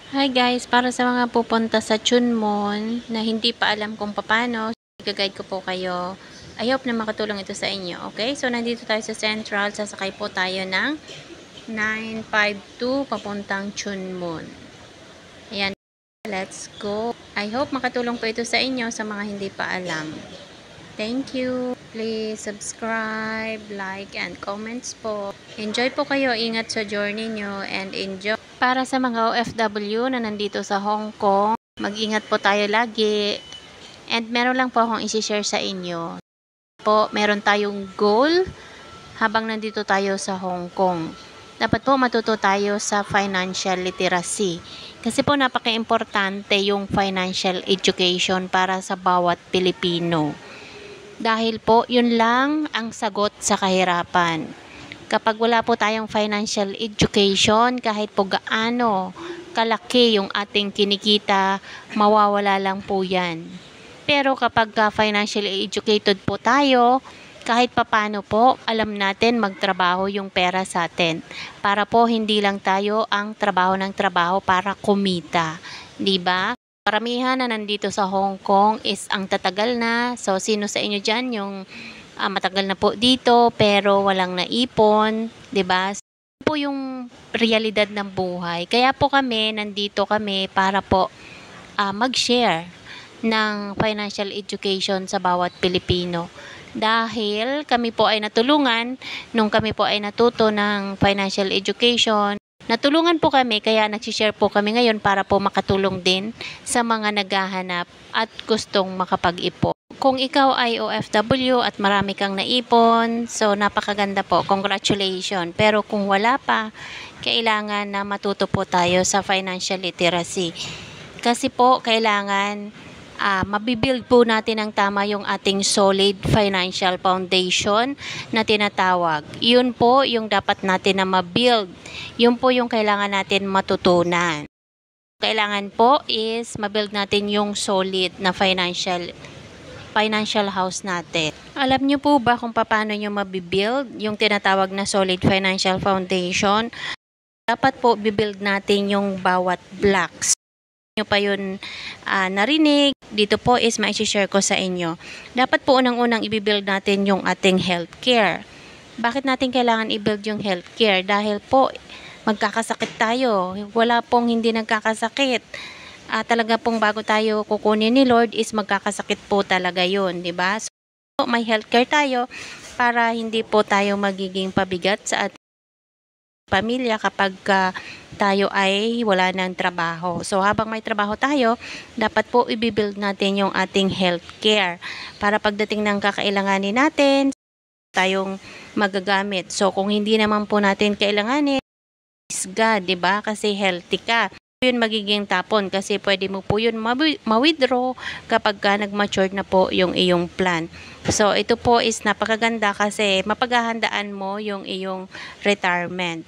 Hi guys, para sa mga pupunta sa Chunmon na hindi pa alam kung paano, i-guide ko po kayo. I hope na makatulong ito sa inyo. Okay? So, nandito tayo sa Central. Sasakay po tayo ng 952 papuntang Chunmon. Ayan. Let's go. I hope makatulong po ito sa inyo sa mga hindi pa alam. Thank you. Please subscribe, like, and comments po. Enjoy po kayo. Ingat sa journey nyo and enjoy. Para sa mga OFW na nandito sa Hong Kong, mag-ingat po tayo lagi. And meron lang po akong isi-share sa inyo. Meron tayong goal habang nandito tayo sa Hong Kong. Dapat po matuto tayo sa financial literacy. Kasi po napaka-importante yung financial education para sa bawat Pilipino. Dahil po yun lang ang sagot sa kahirapan. Kapag wala po tayong financial education, kahit po gaano kalaki yung ating kinikita, mawawala lang po yan. Pero kapag financially educated po tayo, kahit papano po, alam natin magtrabaho yung pera sa atin. Para po hindi lang tayo ang trabaho ng trabaho para kumita. Diba? Karamihan na nandito sa Hong Kong is ang tatagal na. So, sino sa inyo dyan yung matagal na po dito pero walang naipon, 'di ba? Po yung realidad ng buhay. Kaya po kami nandito kami para po mag-share ng financial education sa bawat Pilipino. Dahil kami po ay natulungan nung kami po ay natuto ng financial education. Natulungan po kami kaya nag-share po kami ngayon para po makatulong din sa mga naghahanap at gustong makapag-ipon. Kung ikaw ay OFW at marami kang naipon, so napakaganda po. Congratulations. Pero kung wala pa, kailangan na matuto po tayo sa financial literacy. Kasi po, kailangan mabibuild po natin ng tama yung ating solid financial foundation na tinatawag. Yun po yung dapat natin na mabuild. Yun po yung kailangan natin matutunan. Kailangan po is mabuild natin yung solid na financial house natin. Alam niyo po ba kung paano nyo mabibuild yung tinatawag na solid financial foundation? Dapat po bibuild natin yung bawat blocks. Nyo pa yun narinig, dito po is ma-share ko sa inyo. Dapat po unang-unang i-build natin yung ating healthcare. Bakit natin kailangan i-build yung healthcare? Dahil po magkakasakit tayo. Wala pong hindi nagkakasakit. Talaga pong bago tayo kukunin ni Lord is magkakasakit po talaga yun, di ba? So, may healthcare tayo para hindi po tayo magiging pabigat sa ating pamilya kapag tayo ay wala ng trabaho. So, habang may trabaho tayo, dapat po i-build natin yung ating healthcare para pagdating ng kakailanganin natin, tayong magagamit. So, kung hindi naman po natin kailanganin, is God, di ba? Kasi healthy ka. Yun magiging tapon kasi pwede mo po yun ma-withdraw kapag nag-mature na po yung iyong plan. So, ito po is napakaganda kasi mapaghahandaan mo yung iyong retirement.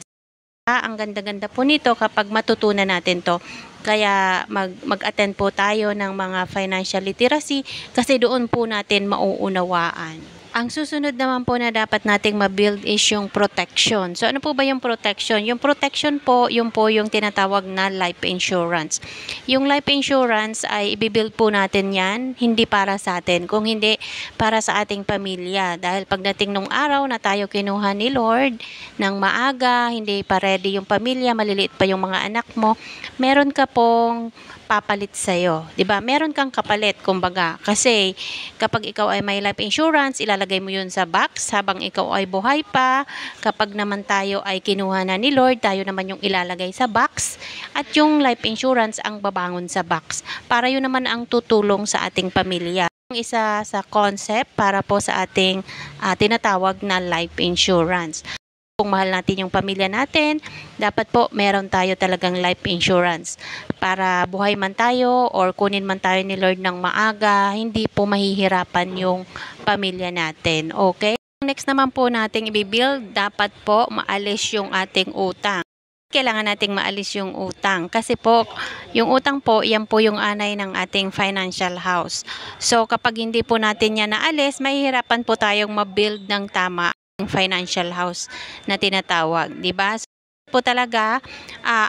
Ang ganda-ganda po nito kapag matutunan natin to. Kaya mag-attend po tayo ng mga financial literacy kasi doon po natin mauunawaan. Ang susunod naman po na dapat nating ma-build is yung protection. So, ano po ba yung protection? Yung protection po yung tinatawag na life insurance. Yung life insurance ay i-build po natin yan, hindi para sa atin, kung hindi para sa ating pamilya. Dahil pagdating nung araw na tayo kinuha ni Lord ng maaga, hindi pa ready yung pamilya, maliliit pa yung mga anak mo, meron ka pong papalit sa'yo. Diba? Meron kang kapalit, kumbaga. Kasi kapag ikaw ay may life insurance, ilalagay mo yun sa box habang ikaw ay buhay pa. Kapag naman tayo ay kinuha na ni Lord, tayo naman yung ilalagay sa box. At yung life insurance ang babangon sa box. Para yun naman ang tutulong sa ating pamilya. Isa sa concept para po sa ating tinatawag na life insurance. Kung mahal natin yung pamilya natin, dapat po meron tayo talagang life insurance para buhay man tayo or kunin man tayo ni Lord ng maaga, hindi po mahihirapan yung pamilya natin. Okay? Next naman po nating i-build, dapat po maalis yung ating utang. Kailangan nating maalis yung utang kasi po yung utang po, yan po yung anay ng ating financial house. So kapag hindi po natin yan naalis, mahihirapan po tayong ma-build ng tama financial house na tinatawag, 'di ba? po talaga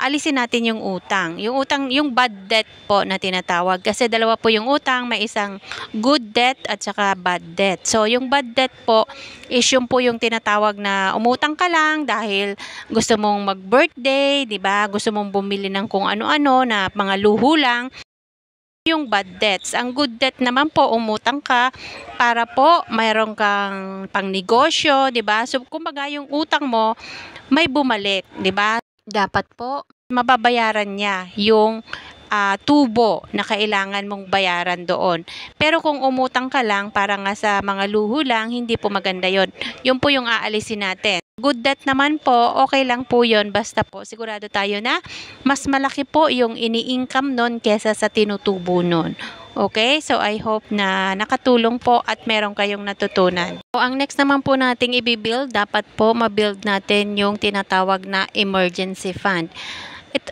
alisin natin yung utang. Yung bad debt po na tinatawag. Kasi dalawa po yung utang, may isang good debt at saka bad debt. So, yung bad debt po is yung po yung tinatawag na umutang ka lang dahil gusto mong mag-birthday, 'di ba? Gusto mong bumili ng kung ano-ano na mga luho lang. Yung bad debts. Ang good debt naman po, umutang ka para po mayroon kang pangnegosyo, 'di ba? So, kumbaga yung utang mo may bumalik, 'di ba? Dapat po mababayaran niya yung tubo na kailangan mong bayaran doon. Pero kung umutang ka lang para nga sa mga luho lang, hindi po maganda 'yon. Yun po yung aalisin natin. Good debt naman po, okay lang po 'yon basta po sigurado tayo na mas malaki po yung ini-income nun kesa sa tinutubo nun. Okay? So, I hope na nakatulong po at meron kayong natutunan. So, ang next naman po nating i-build, dapat po ma-build natin yung tinatawag na emergency fund.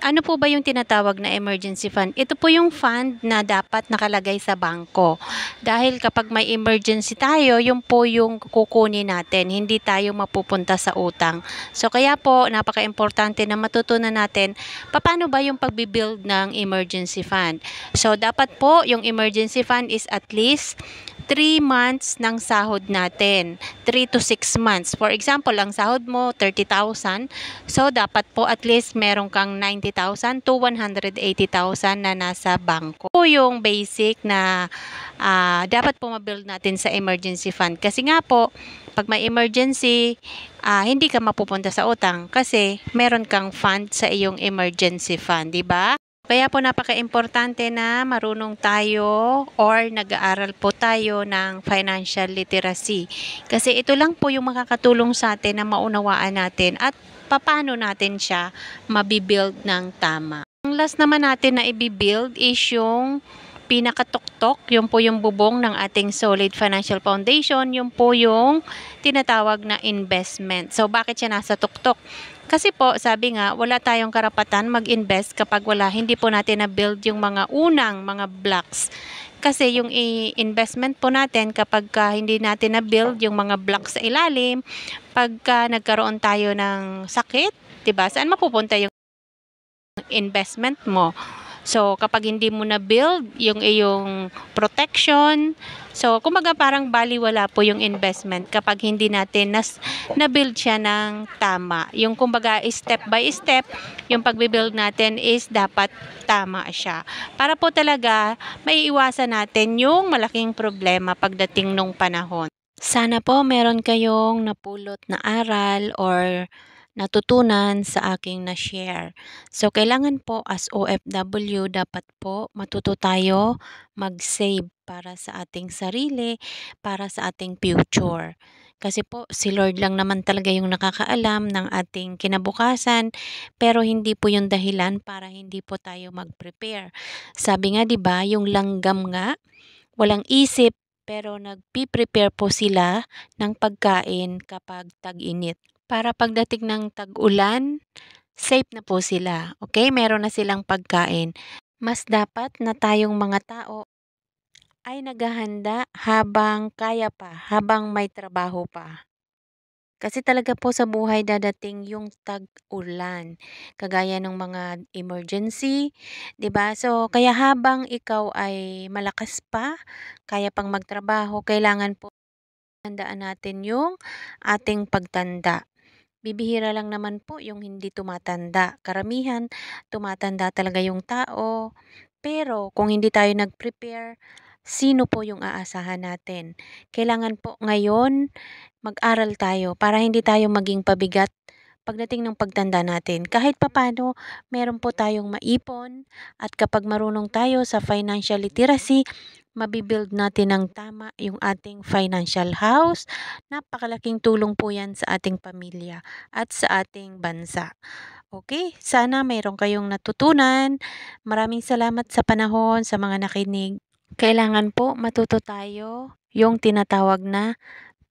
Ano po ba yung tinatawag na emergency fund? Ito po yung fund na dapat nakalagay sa bangko. Dahil kapag may emergency tayo, yun po yung kukunin natin. Hindi tayo mapupunta sa utang. So kaya po, napaka-importante na matutunan natin paano ba yung pagbibuild ng emergency fund. So dapat po yung emergency fund is at least 3 months ng sahod natin. 3 to 6 months. For example, ang sahod mo 30,000. So, dapat po at least meron kang 90,000 to 180,000 na nasa bangko. Po yung basic na dapat po ma-build natin sa emergency fund. Kasi nga po, pag may emergency, hindi ka mapupunta sa utang kasi meron kang fund sa iyong emergency fund, di ba? Kaya po napaka-importante na marunong tayo or nag-aaral po tayo ng financial literacy. Kasi ito lang po yung makakatulong sa atin na maunawaan natin at paano natin siya mabibuild ng tama. Ang last naman natin na i-build is yung pinakatuktok, yun po yung bubong ng ating solid financial foundation, yun po yung tinatawag na investment. So, bakit siya nasa tuktok? Kasi po, sabi nga, wala tayong karapatan mag-invest kapag hindi po natin na-build yung mga unang mga blocks. Kasi yung investment po natin, kapag hindi natin na-build yung mga blocks sa ilalim, pagka nagkaroon tayo ng sakit, diba, saan mapupunta yung investment mo? So, kapag hindi mo na-build yung iyong protection, so, kumbaga parang baliwala po yung investment kapag hindi natin na-build siya ng tama. Yung kumbaga step by step, yung pagbibuild natin is dapat tama siya. Para po talaga maiiwasan natin yung malaking problema pagdating nung panahon. Sana po meron kayong napulot na aral or natutunan sa aking na-share. So, kailangan po as OFW, dapat po matuto tayo mag-save para sa ating sarili, para sa ating future. Kasi po, si Lord lang naman talaga yung nakakaalam ng ating kinabukasan, pero hindi po yung dahilan para hindi po tayo mag-prepare. Sabi nga, 'di ba, yung langgam nga, walang isip, pero nagpi-prepare po sila ng pagkain kapag tag-init. Para pagdating ng tag-ulan, safe na po sila. Okay? Meron na silang pagkain. Mas dapat na tayong mga tao ay naghahanda habang kaya pa, habang may trabaho pa. Kasi talaga po sa buhay dadating yung tag-ulan, kagaya ng mga emergency, 'di ba? So, kaya habang ikaw ay malakas pa, kaya pang magtrabaho, kailangan po handaan natin yung ating pagtanda. Bibihira lang naman po yung hindi tumatanda. Karamihan, tumatanda talaga yung tao. Pero kung hindi tayo nag-prepare, sino po yung aasahan natin? Kailangan po ngayon mag-aral tayo para hindi tayo maging pabigat pagdating ng pagtanda natin. Kahit papano, meron po tayong maipon at kapag marunong tayo sa financial literacy, mabibuild natin ng tama yung ating financial house. Napakalaking tulong po yan sa ating pamilya at sa ating bansa. Okay, sana mayroon kayong natutunan. Maraming salamat sa panahon, sa mga nakinig. Kailangan po matuto tayo yung tinatawag na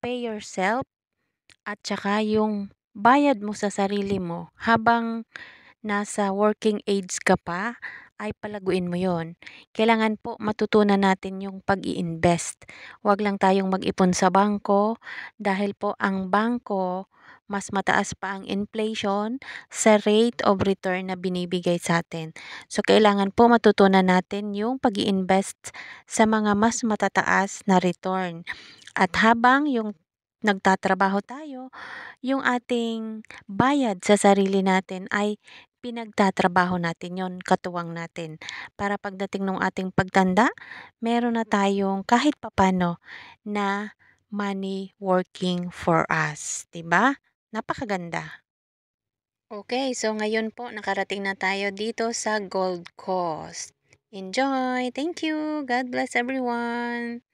pay yourself at saka yung bayad mo sa sarili mo habang nasa working age ka pa, ay palaguin mo yon. Kailangan po matutunan natin yung pag-i-invest. Huwag lang tayong mag-ipon sa bangko dahil po ang bangko mas mataas pa ang inflation sa rate of return na binibigay sa atin. So, kailangan po matutunan natin yung pag-i-invest sa mga mas matataas na return. At habang yung nagtatrabaho tayo, yung ating bayad sa sarili natin ay pinagtatrabaho natin yon, katuwang natin. Para pagdating ng ating pagtanda, meron na tayong kahit papano na money working for us, 'di ba? Napakaganda. Okay, so ngayon po nakarating na tayo dito sa Gold Coast. Enjoy! Thank you! God bless everyone!